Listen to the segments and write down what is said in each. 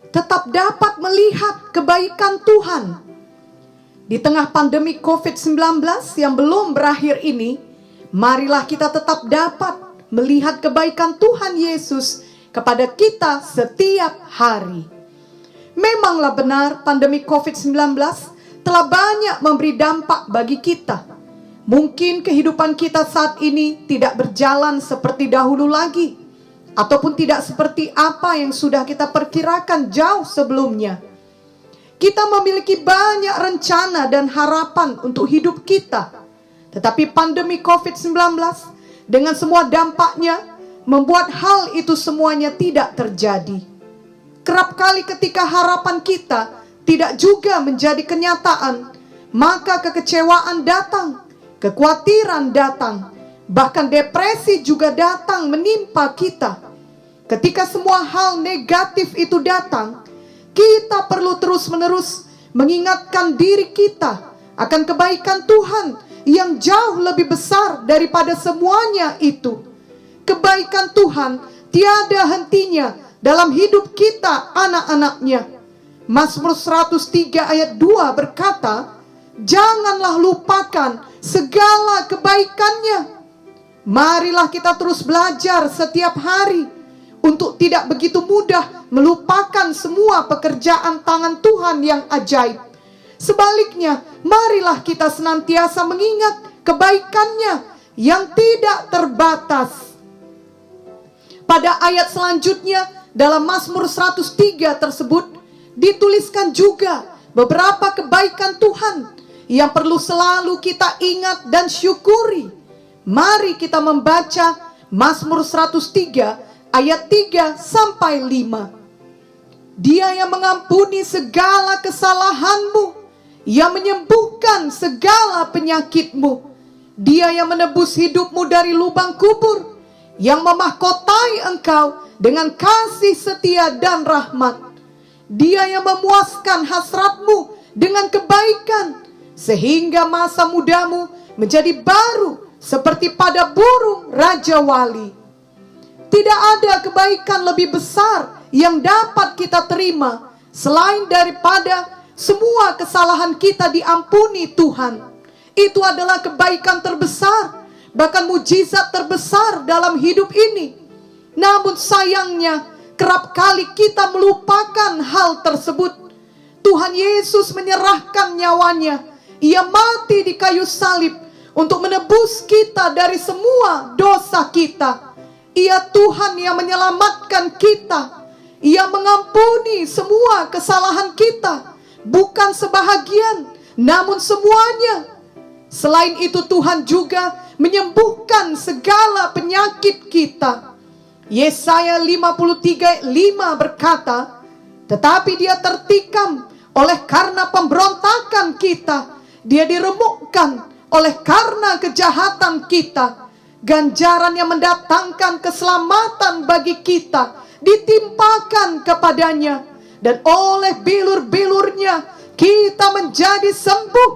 tetap dapat melihat kebaikan Tuhan. Di tengah pandemi COVID-19 yang belum berakhir ini, marilah kita tetap dapat melihat kebaikan Tuhan Yesus kepada kita setiap hari. Memanglah benar pandemi COVID-19 telah banyak memberi dampak bagi kita. Mungkin kehidupan kita saat ini tidak berjalan seperti dahulu lagi, ataupun tidak seperti apa yang sudah kita perkirakan jauh sebelumnya. Kita memiliki banyak rencana dan harapan untuk hidup kita. Tetapi pandemi COVID-19 dengan semua dampaknya membuat hal itu semuanya tidak terjadi. Kerap kali ketika harapan kita tidak juga menjadi kenyataan, maka kekecewaan datang, kekhawatiran datang, bahkan depresi juga datang menimpa kita. Ketika semua hal negatif itu datang, kita perlu terus-menerus mengingatkan diri kita akan kebaikan Tuhan yang jauh lebih besar daripada semuanya itu. Kebaikan Tuhan tiada hentinya dalam hidup kita anak-anaknya. Mazmur 103 ayat 2 berkata, "Janganlah lupakan segala kebaikannya." Marilah kita terus belajar setiap hari untuk tidak begitu mudah melupakan semua pekerjaan tangan Tuhan yang ajaib. Sebaliknya, marilah kita senantiasa mengingat kebaikannya yang tidak terbatas. Pada ayat selanjutnya dalam Mazmur 103 tersebut dituliskan juga beberapa kebaikan Tuhan yang perlu selalu kita ingat dan syukuri. Mari kita membaca Mazmur 103 ayat 3 sampai 5. Dia yang mengampuni segala kesalahanmu, yang menyembuhkan segala penyakitmu. Dia yang menebus hidupmu dari lubang kubur, yang memahkotai engkau dengan kasih setia dan rahmat. Dia yang memuaskan hasratmu dengan kebaikan, sehingga masa mudamu menjadi baru seperti pada burung Raja Wali. Tidak ada kebaikan lebih besar yang dapat kita terima selain daripada semua kesalahan kita diampuni Tuhan. Itu adalah kebaikan terbesar, bahkan mujizat terbesar dalam hidup ini. Namun sayangnya, kerap kali kita melupakan hal tersebut. Tuhan Yesus menyerahkan nyawanya. Ia mati di kayu salib untuk menebus kita dari semua dosa kita. Ia Tuhan yang menyelamatkan kita. Ia mengampuni semua kesalahan kita, bukan sebahagian, namun semuanya. Selain itu, Tuhan juga menyembuhkan segala penyakit kita. Yesaya 53:5 berkata, "Tetapi dia tertikam oleh karena pemberontakan kita, dia diremukkan oleh karena kejahatan kita. Ganjaran yang mendatangkan keselamatan bagi kita ditimpakan kepadanya, dan oleh bilur-bilurnya kita menjadi sembuh."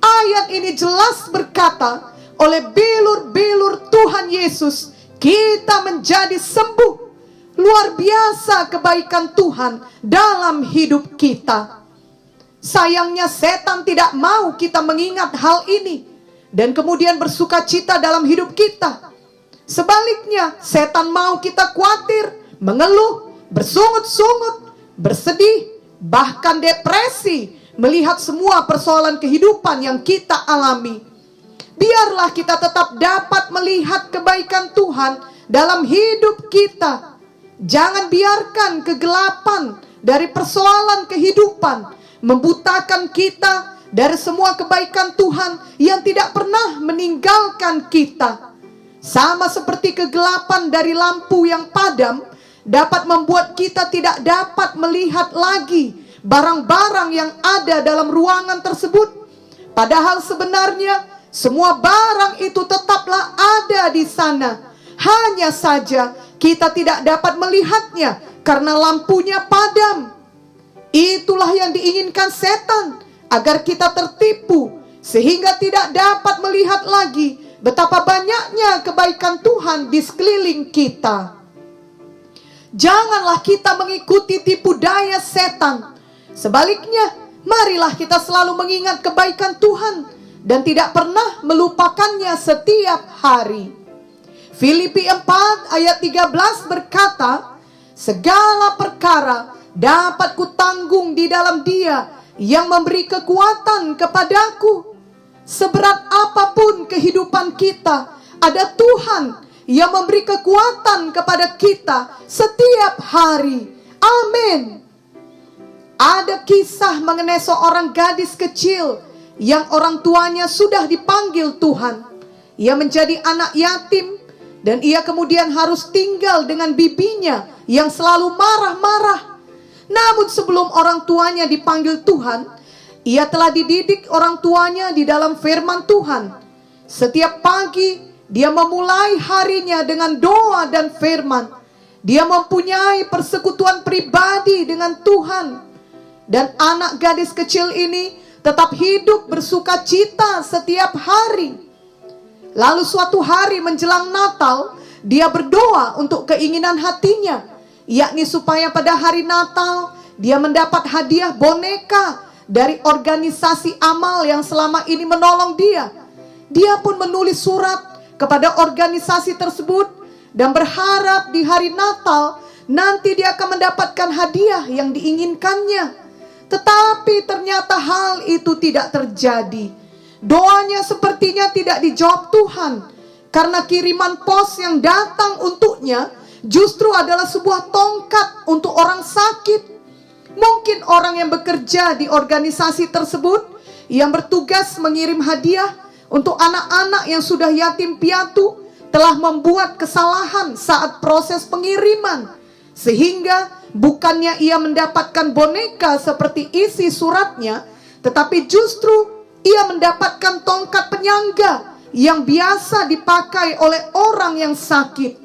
Ayat ini jelas berkata, oleh bilur-bilur Tuhan Yesus kita menjadi sembuh. Luar biasa kebaikan Tuhan dalam hidup kita. Sayangnya setan tidak mau kita mengingat hal ini dan kemudian bersuka cita dalam hidup kita. Sebaliknya, setan mau kita khawatir, mengeluh, bersungut-sungut, bersedih, bahkan depresi melihat semua persoalan kehidupan yang kita alami. Biarlah kita tetap dapat melihat kebaikan Tuhan dalam hidup kita. Jangan biarkan kegelapan dari persoalan kehidupan membutakan kita dari semua kebaikan Tuhan yang tidak pernah meninggalkan kita. Sama seperti kegelapan dari lampu yang padam dapat membuat kita tidak dapat melihat lagi barang-barang yang ada dalam ruangan tersebut. Padahal sebenarnya semua barang itu tetaplah ada di sana. Hanya saja kita tidak dapat melihatnya karena lampunya padam. Itulah yang diinginkan setan, agar kita tertipu sehingga tidak dapat melihat lagi betapa banyaknya kebaikan Tuhan di sekeliling kita. Janganlah kita mengikuti tipu daya setan. Sebaliknya, marilah kita selalu mengingat kebaikan Tuhan dan tidak pernah melupakannya setiap hari. Filipi 4 ayat 13 berkata, segala perkara dapat kutanggung di dalam Dia yang memberi kekuatan kepadaku. Seberat apapun kehidupan kita, ada Tuhan yang memberi kekuatan kepada kita setiap hari. Amin. Ada kisah mengenai seorang gadis kecil yang orang tuanya sudah dipanggil Tuhan. Ia menjadi anak yatim dan ia kemudian harus tinggal dengan bibinya yang selalu marah-marah. Namun sebelum orang tuanya dipanggil Tuhan, ia telah dididik orang tuanya di dalam firman Tuhan. Setiap pagi dia memulai harinya dengan doa dan firman. Dia mempunyai persekutuan pribadi dengan Tuhan. Dan anak gadis kecil ini tetap hidup bersuka cita setiap hari. Lalu suatu hari menjelang Natal, dia berdoa untuk keinginan hatinya, yakni supaya pada hari Natal dia mendapat hadiah boneka dari organisasi amal yang selama ini menolong dia. Dia pun menulis surat kepada organisasi tersebut dan berharap di hari Natal nanti dia akan mendapatkan hadiah yang diinginkannya. Tetapi ternyata hal itu tidak terjadi. Doanya sepertinya tidak dijawab Tuhan, karena kiriman pos yang datang untuknya justru adalah sebuah tongkat untuk orang sakit. Mungkin orang yang bekerja di organisasi tersebut yang bertugas mengirim hadiah untuk anak-anak yang sudah yatim piatu telah membuat kesalahan saat proses pengiriman, sehingga bukannya ia mendapatkan boneka seperti isi suratnya, tetapi justru ia mendapatkan tongkat penyangga yang biasa dipakai oleh orang yang sakit.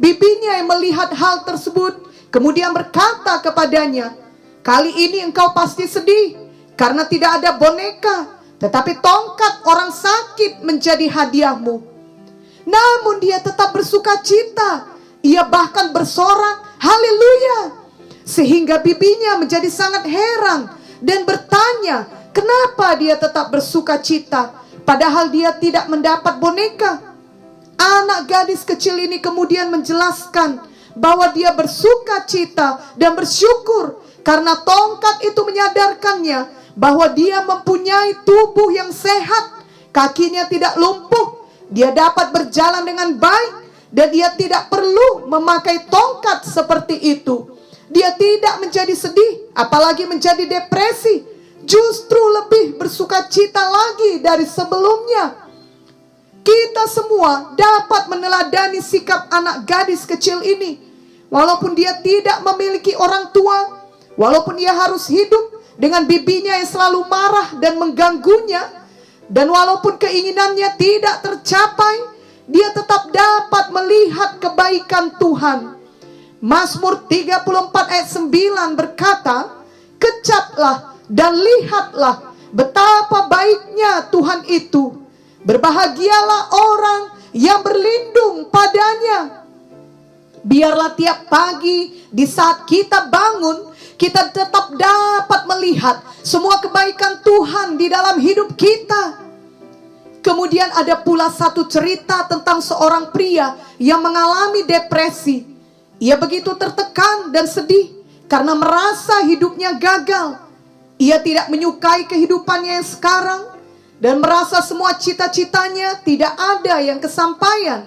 Bibinya yang melihat hal tersebut kemudian berkata kepadanya, kali ini engkau pasti sedih karena tidak ada boneka, tetapi tongkat orang sakit menjadi hadiahmu. Namun dia tetap bersuka cita. Ia bahkan bersorak, haleluya. Sehingga bibinya menjadi sangat heran dan bertanya, kenapa dia tetap bersuka cita padahal dia tidak mendapat boneka. Anak gadis kecil ini kemudian menjelaskan bahwa dia bersuka cita dan bersyukur karena tongkat itu menyadarkannya bahwa dia mempunyai tubuh yang sehat, kakinya tidak lumpuh, dia dapat berjalan dengan baik, dan dia tidak perlu memakai tongkat seperti itu. Dia tidak menjadi sedih, apalagi menjadi depresi, justru lebih bersuka cita lagi dari sebelumnya. Kita semua dapat meneladani sikap anak gadis kecil ini. Walaupun dia tidak memiliki orang tua, walaupun dia harus hidup dengan bibinya yang selalu marah dan mengganggunya, dan walaupun keinginannya tidak tercapai, dia tetap dapat melihat kebaikan Tuhan. Mazmur 34 ayat 9 berkata, kecaplah dan lihatlah betapa baiknya Tuhan itu. Berbahagialah orang yang berlindung padanya. Biarlah tiap pagi di saat kita bangun, kita tetap dapat melihat semua kebaikan Tuhan di dalam hidup kita. Kemudian ada pula satu cerita tentang seorang pria yang mengalami depresi. Ia begitu tertekan dan sedih karena merasa hidupnya gagal. Ia tidak menyukai kehidupannya yang sekarang dan merasa semua cita-citanya tidak ada yang kesampaian.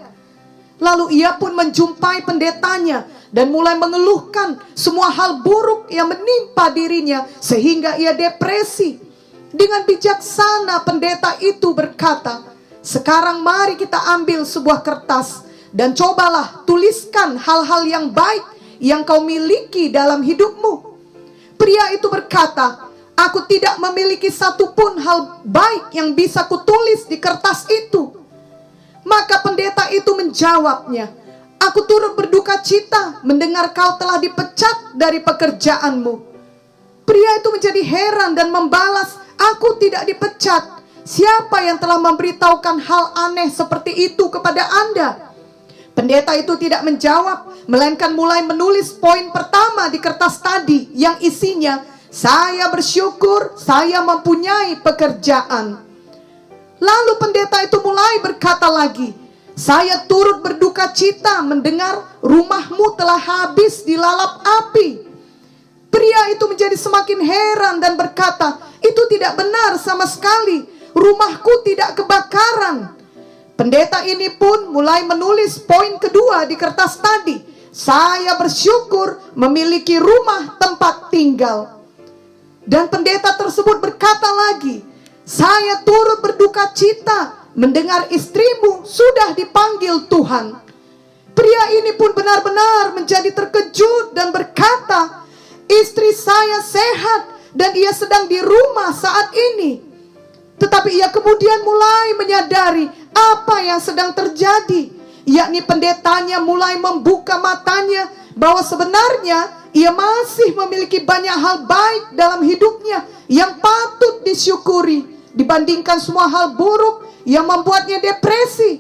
Lalu ia pun menjumpai pendetanya dan mulai mengeluhkan semua hal buruk yang menimpa dirinya sehingga ia depresi. Dengan bijaksana pendeta itu berkata, sekarang mari kita ambil sebuah kertas dan cobalah tuliskan hal-hal yang baik yang kau miliki dalam hidupmu. Pria itu berkata, aku tidak memiliki satupun hal baik yang bisa kutulis di kertas itu. Maka pendeta itu menjawabnya, aku turut berduka cita mendengar kau telah dipecat dari pekerjaanmu. Pria itu menjadi heran dan membalas, aku tidak dipecat. Siapa yang telah memberitahukan hal aneh seperti itu kepada Anda? Pendeta itu tidak menjawab, melainkan mulai menulis poin pertama di kertas tadi yang isinya, "Saya bersyukur saya mempunyai pekerjaan." Lalu pendeta itu mulai berkata lagi, "Saya turut berduka cita mendengar rumahmu telah habis dilalap api." Pria itu menjadi semakin heran dan berkata, "Itu tidak benar sama sekali, rumahku tidak kebakaran." Pendeta ini pun mulai menulis poin kedua di kertas tadi, "Saya bersyukur memiliki rumah tempat tinggal." Dan pendeta tersebut berkata lagi, "Saya turut berduka cita mendengar istrimu sudah dipanggil Tuhan." Pria ini pun benar-benar menjadi terkejut dan berkata, "Istri saya sehat dan ia sedang di rumah saat ini." Tetapi ia kemudian mulai menyadari apa yang sedang terjadi, yakni pendetanya mulai membuka matanya bahwa sebenarnya ia masih memiliki banyak hal baik dalam hidupnya yang patut disyukuri dibandingkan semua hal buruk yang membuatnya depresi.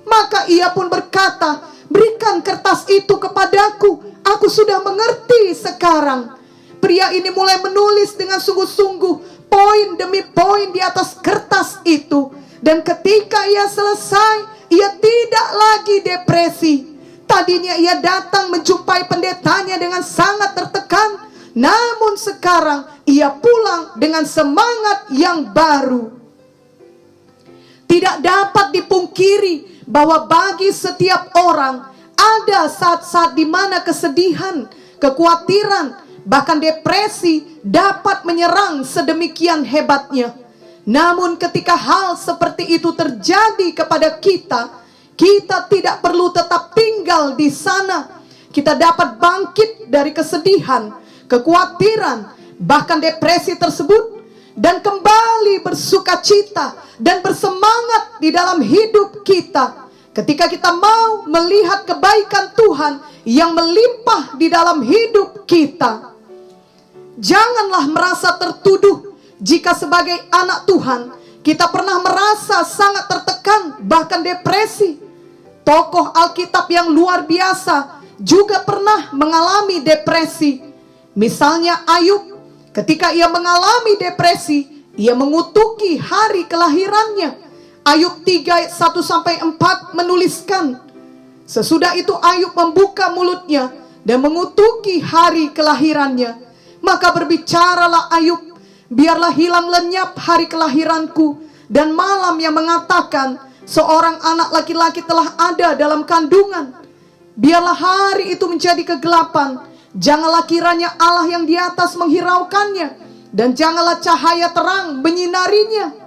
Maka ia pun berkata, "Berikan kertas itu kepadaku, aku sudah mengerti sekarang." Pria ini mulai menulis dengan sungguh-sungguh poin demi poin di atas kertas itu. Dan ketika ia selesai, ia tidak lagi depresi. Tadinya ia datang menjumpai pendetanya dengan sangat tertekan, namun sekarang ia pulang dengan semangat yang baru. Tidak dapat dipungkiri bahwa bagi setiap orang ada saat-saat di mana kesedihan, kekhawatiran, bahkan depresi dapat menyerang sedemikian hebatnya. Namun ketika hal seperti itu terjadi kepada kita, kita tidak perlu tetap tinggal di sana. Kita dapat bangkit dari kesedihan, kekhawatiran, bahkan depresi tersebut, dan kembali bersukacita dan bersemangat di dalam hidup kita. Ketika kita mau melihat kebaikan Tuhan yang melimpah di dalam hidup kita. Janganlah merasa tertuduh jika sebagai anak Tuhan kita pernah merasa sangat tertekan, bahkan depresi. Tokoh Alkitab yang luar biasa juga pernah mengalami depresi. Misalnya Ayub, ketika ia mengalami depresi, ia mengutuki hari kelahirannya. Ayub 3 ayat 1-4 menuliskan, sesudah itu Ayub membuka mulutnya dan mengutuki hari kelahirannya. Maka berbicaralah Ayub, "Biarlah hilang lenyap hari kelahiranku, dan malam yang mengatakan seorang anak laki-laki telah ada dalam kandungan. Biarlah hari itu menjadi kegelapan, janganlah kiranya Allah yang di atas menghiraukannya, dan janganlah cahaya terang menyinarinya."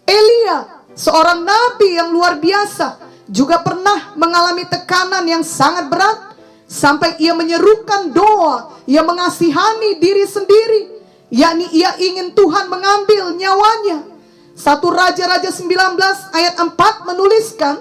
Elia, seorang nabi yang luar biasa, juga pernah mengalami tekanan yang sangat berat, sampai ia menyerukan doa yang mengasihani diri sendiri, yakni ia ingin Tuhan mengambil nyawanya. 1 Raja-Raja 19 ayat 4 menuliskan,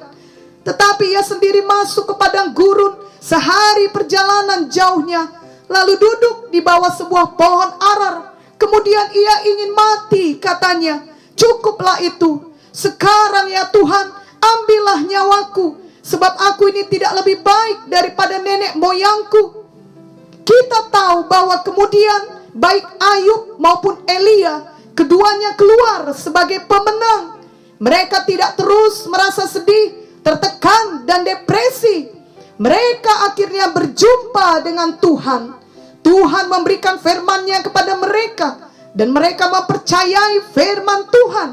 "Tetapi ia sendiri masuk ke padang gurun sehari perjalanan jauhnya, lalu duduk di bawah sebuah pohon arar. Kemudian ia ingin mati, katanya, 'Cukuplah itu. Sekarang ya Tuhan, ambillah nyawaku, sebab aku ini tidak lebih baik daripada nenek moyangku.'" Kita tahu bahwa kemudian baik Ayub maupun Elia, keduanya keluar sebagai pemenang. Mereka tidak terus merasa sedih, tertekan, dan depresi. Mereka akhirnya berjumpa dengan Tuhan. Tuhan memberikan firman-Nya kepada mereka, dan mereka mempercayai firman Tuhan.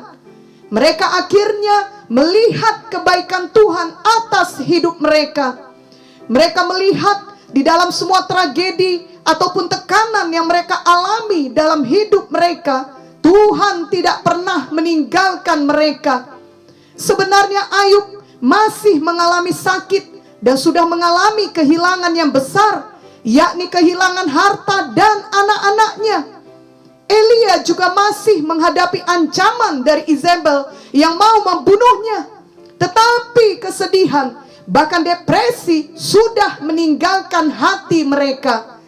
Mereka akhirnya melihat kebaikan Tuhan atas hidup mereka. Mereka melihat di dalam semua tragedi ataupun tekanan yang mereka alami dalam hidup mereka, Tuhan tidak pernah meninggalkan mereka. Sebenarnya Ayub masih mengalami sakit dan sudah mengalami kehilangan yang besar, yakni kehilangan harta dan anak-anaknya. Elia juga masih menghadapi ancaman dari Izebel yang mau membunuhnya. Tetapi kesedihan, bahkan depresi sudah meninggalkan hati mereka.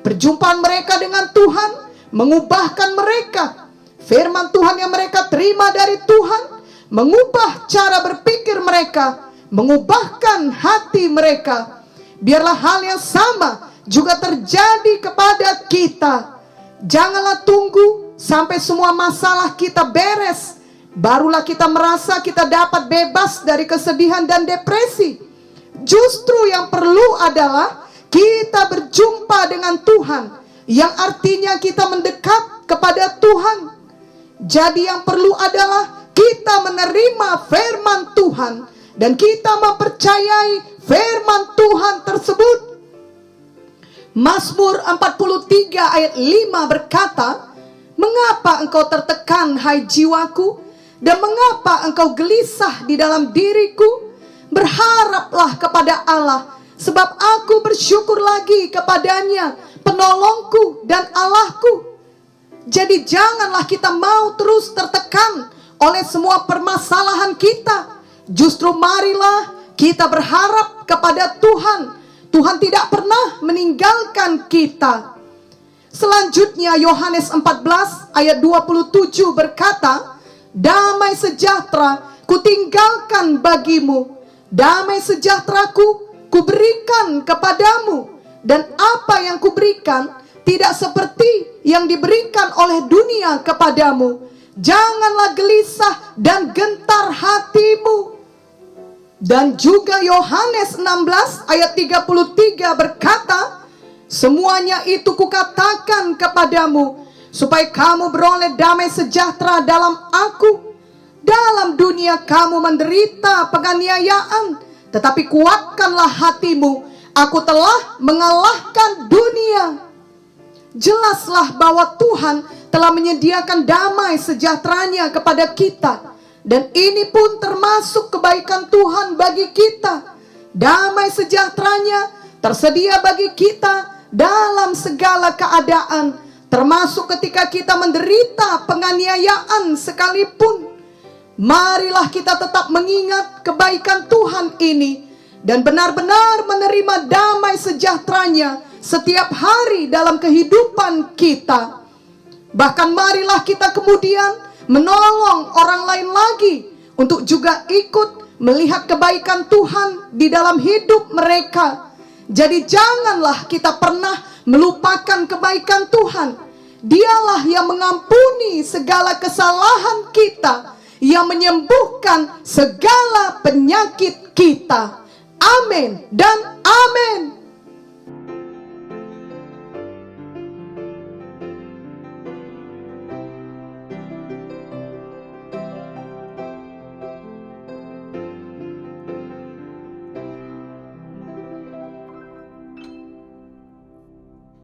Perjumpaan mereka dengan Tuhan mengubahkan mereka. Firman Tuhan yang mereka terima dari Tuhan mengubah cara berpikir mereka. mengubahkan hati mereka. Biarlah hal yang sama juga terjadi kepada kita. Janganlah tunggu sampai semua masalah kita beres, barulah kita merasa kita dapat bebas dari kesedihan dan depresi. Justru yang perlu adalah kita berjumpa dengan Tuhan, yang artinya kita mendekat kepada Tuhan. Jadi yang perlu adalah kita menerima firman Tuhan dan kita mempercayai firman Tuhan tersebut. Mazmur 43 ayat 5 berkata, "Mengapa engkau tertekan, hai jiwaku? Dan mengapa engkau gelisah di dalam diriku? Berharaplah kepada Allah, sebab aku bersyukur lagi kepadanya, penolongku dan Allahku." Jadi janganlah kita mau terus tertekan oleh semua permasalahan kita. Justru marilah kita berharap kepada Tuhan. Tuhan tidak pernah meninggalkan kita. Selanjutnya Yohanes 14 ayat 27 berkata, "Damai sejahtera kutinggalkan bagimu, damai sejahteraku kuberikan kepadamu, dan apa yang kuberikan tidak seperti yang diberikan oleh dunia kepadamu. Janganlah gelisah dan gentar hatimu." Dan juga Yohanes 16 ayat 33 berkata, "Semuanya itu kukatakan kepadamu, supaya kamu beroleh damai sejahtera dalam aku. Dalam dunia kamu menderita penganiayaan, tetapi kuatkanlah hatimu, aku telah mengalahkan dunia." Jelaslah bahwa Tuhan telah menyediakan damai sejahteranya kepada kita. Dan ini pun termasuk kebaikan Tuhan bagi kita. Damai sejahteranya tersedia bagi kita dalam segala keadaan, termasuk ketika kita menderita penganiayaan sekalipun. Marilah kita tetap mengingat kebaikan Tuhan ini dan benar-benar menerima damai sejahteranya setiap hari dalam kehidupan kita. Bahkan marilah kita kemudian menolong orang lain lagi untuk juga ikut melihat kebaikan Tuhan di dalam hidup mereka. Jadi janganlah kita pernah melupakan kebaikan Tuhan. Dialah yang mengampuni segala kesalahan kita, yang menyembuhkan segala penyakit kita. Amin dan amin.